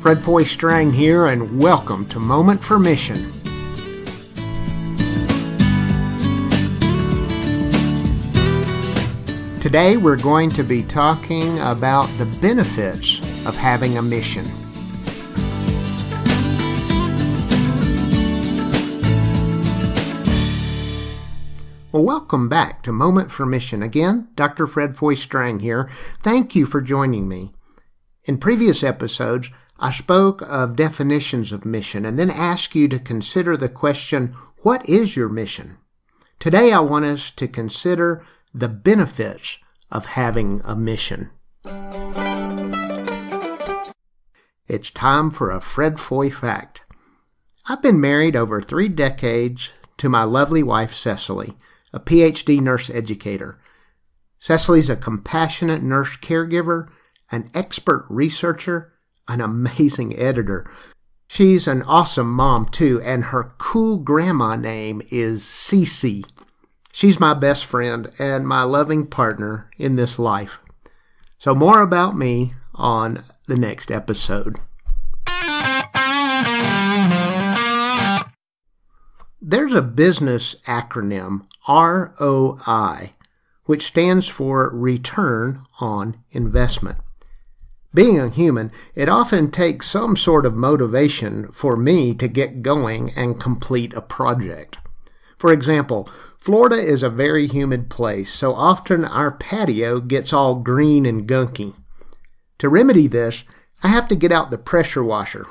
Fred Foy Strang here, and welcome to Moment for Mission. Today we're going to be talking about the benefits of having a mission. Well, welcome back to Moment for Mission. Again, Dr. Fred Foy Strang here. Thank you for joining me. In previous episodes, I spoke of definitions of mission and then asked you to consider the question, what is your mission? Today I want us to consider the benefits of having a mission. It's time for a Fred Foy fact. I've been married over 3 decades to my lovely wife, Cecily, a PhD nurse educator. Cecily's a compassionate nurse caregiver, an expert researcher, an amazing editor. She's an awesome mom, too, and her cool grandma name is Cece. She's my best friend and my loving partner in this life. So more about me on the next episode. There's a business acronym, ROI, which stands for Return on Investment. Being a human, it often takes some sort of motivation for me to get going and complete a project. For example, Florida is a very humid place, so often our patio gets all green and gunky. To remedy this, I have to get out the pressure washer.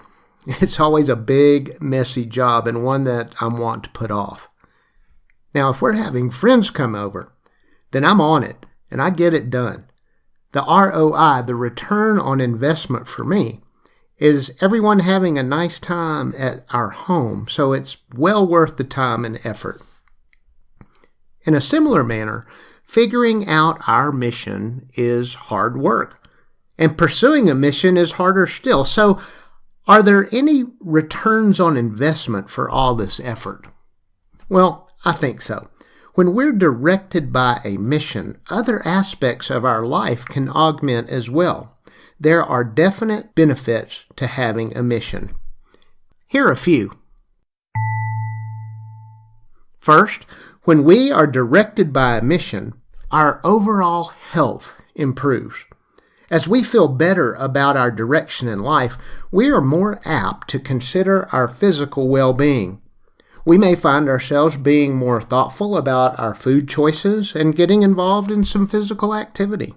It's always a big, messy job and one that I want to put off. Now, if we're having friends come over, then I'm on it and I get it done. The ROI, the return on investment for me, is everyone having a nice time at our home, so it's well worth the time and effort. In a similar manner, figuring out our mission is hard work, and pursuing a mission is harder still. So, are there any returns on investment for all this effort? Well, I think so. When we're directed by a mission, other aspects of our life can augment as well. There are definite benefits to having a mission. Here are a few. First, when we are directed by a mission, our overall health improves. As we feel better about our direction in life, we are more apt to consider our physical well-being. We may find ourselves being more thoughtful about our food choices and getting involved in some physical activity.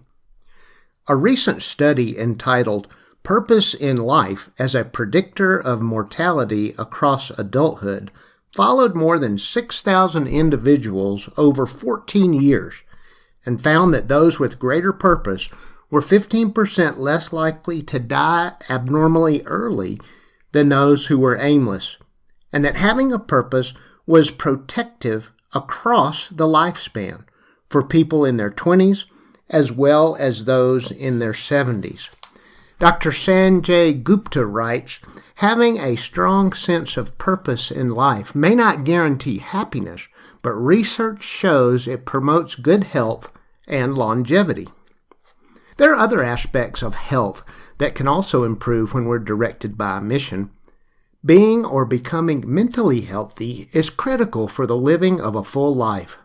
A recent study entitled Purpose in Life as a Predictor of Mortality Across Adulthood followed more than 6,000 individuals over 14 years and found that those with greater purpose were 15% less likely to die abnormally early than those who were aimless, and that having a purpose was protective across the lifespan for people in their 20s as well as those in their 70s. Dr. Sanjay Gupta writes, having a strong sense of purpose in life may not guarantee happiness, but research shows it promotes good health and longevity. There are other aspects of health that can also improve when we're directed by a mission. Being or becoming mentally healthy is critical for the living of a full life.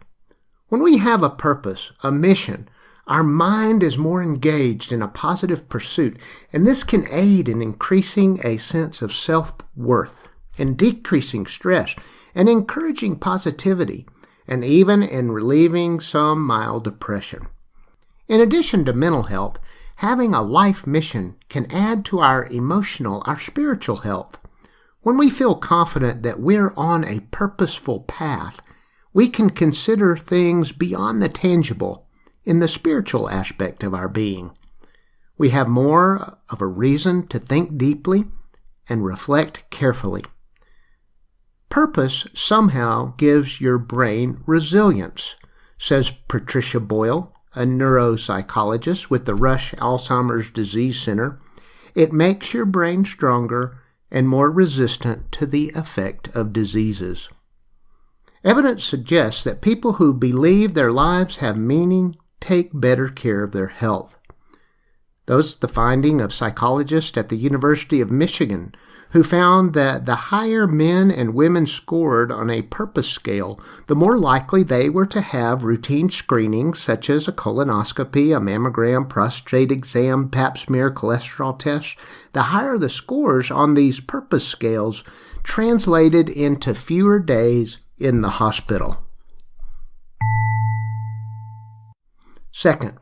When we have a purpose, a mission, our mind is more engaged in a positive pursuit, and this can aid in increasing a sense of self-worth, in decreasing stress, and encouraging positivity, and even in relieving some mild depression. In addition to mental health, having a life mission can add to our emotional, our spiritual health. When we feel confident that we're on a purposeful path, we can consider things beyond the tangible in the spiritual aspect of our being. We have more of a reason to think deeply and reflect carefully. Purpose somehow gives your brain resilience, says Patricia Boyle, a neuropsychologist with the Rush Alzheimer's Disease Center. It makes your brain stronger and more resistant to the effect of diseases. Evidence suggests that people who believe their lives have meaning take better care of their health. Those the finding of psychologists at the University of Michigan, who found that the higher men and women scored on a purpose scale, the more likely they were to have routine screenings such as a colonoscopy, a mammogram, prostate exam, pap smear, cholesterol test. The higher the scores on these purpose scales translated into fewer days in the hospital. Second,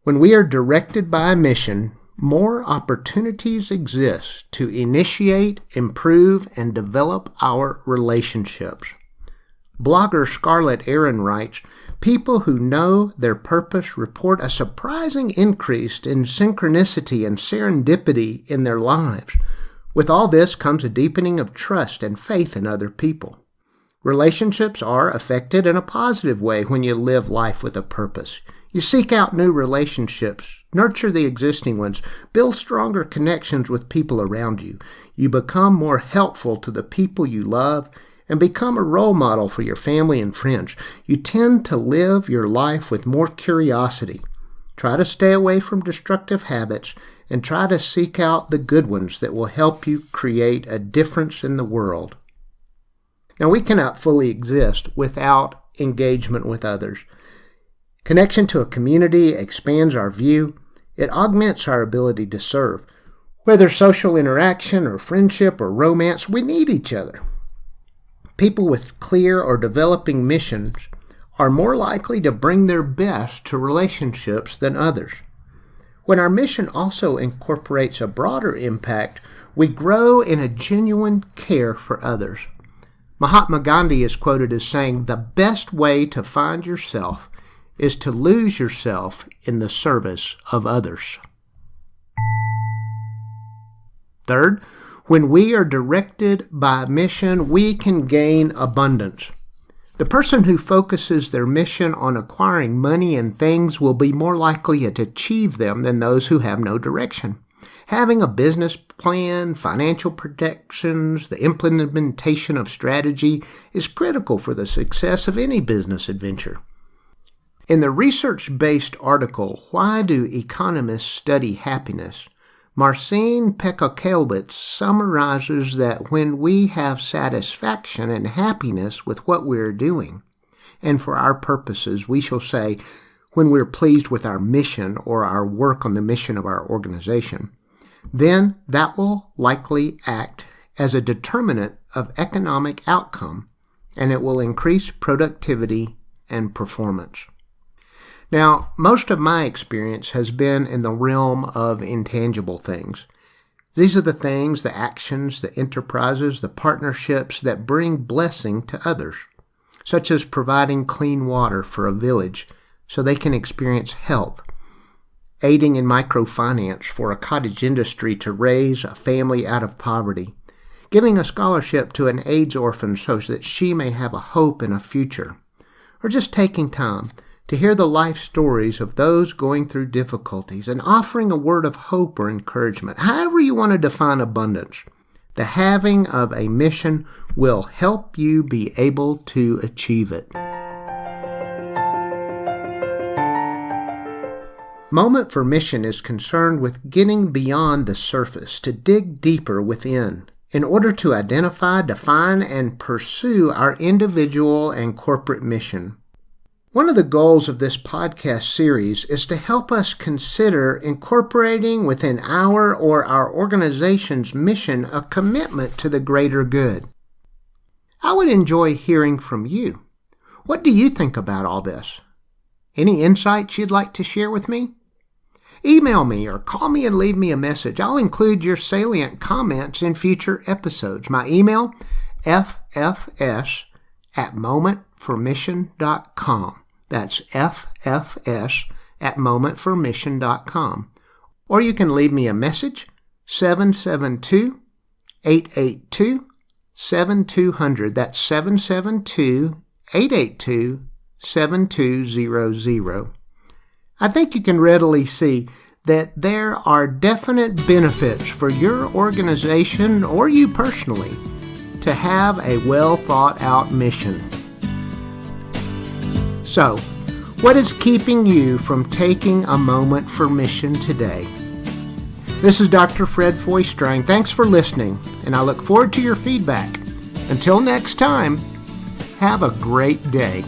when we are directed by a mission, more opportunities exist to initiate, improve, and develop our relationships. Blogger Scarlett Aaron writes, "People who know their purpose report a surprising increase in synchronicity and serendipity in their lives. With all this comes a deepening of trust and faith in other people. Relationships are affected in a positive way when you live life with a purpose. You seek out new relationships, nurture the existing ones, build stronger connections with people around you. You become more helpful to the people you love and become a role model for your family and friends. You tend to live your life with more curiosity. Try to stay away from destructive habits and try to seek out the good ones that will help you create a difference in the world." Now, we cannot fully exist without engagement with others. Connection to a community expands our view. It augments our ability to serve. Whether social interaction or friendship or romance, we need each other. People with clear or developing missions are more likely to bring their best to relationships than others. When our mission also incorporates a broader impact, we grow in a genuine care for others. Mahatma Gandhi is quoted as saying, "The best way to find yourself is to lose yourself in the service of others." Third, when we are directed by a mission, we can gain abundance. The person who focuses their mission on acquiring money and things will be more likely to achieve them than those who have no direction. Having a business plan, financial projections, the implementation of strategy is critical for the success of any business adventure. In the research-based article, "Why Do Economists Study Happiness?" Marcin Pekokelbitz summarizes that when we have satisfaction and happiness with what we are doing, and for our purposes, we shall say, when we're pleased with our mission or our work on the mission of our organization, then that will likely act as a determinant of economic outcome, and it will increase productivity and performance. Now, most of my experience has been in the realm of intangible things. These are the things, the actions, the enterprises, the partnerships that bring blessing to others, such as providing clean water for a village so they can experience health, aiding in microfinance for a cottage industry to raise a family out of poverty, giving a scholarship to an AIDS orphan so that she may have a hope in a future, or just taking time to hear the life stories of those going through difficulties and offering a word of hope or encouragement. However you want to define abundance, the having of a mission will help you be able to achieve it. Moment for Mission is concerned with getting beyond the surface to dig deeper within in order to identify, define, and pursue our individual and corporate mission. One of the goals of this podcast series is to help us consider incorporating within our or our organization's mission a commitment to the greater good. I would enjoy hearing from you. What do you think about all this? Any insights you'd like to share with me? Email me or call me and leave me a message. I'll include your salient comments in future episodes. My email, ffs@momentformission.com. That's ffs@momentformission.com. Or you can leave me a message, 772-882-7200. That's 772-882-7200. I think you can readily see that there are definite benefits for your organization or you personally to have a well-thought-out mission. So, what is keeping you from taking a moment for mission today? This is Dr. Fred Foy Strang. Thanks for listening, and I look forward to your feedback. Until next time, have a great day.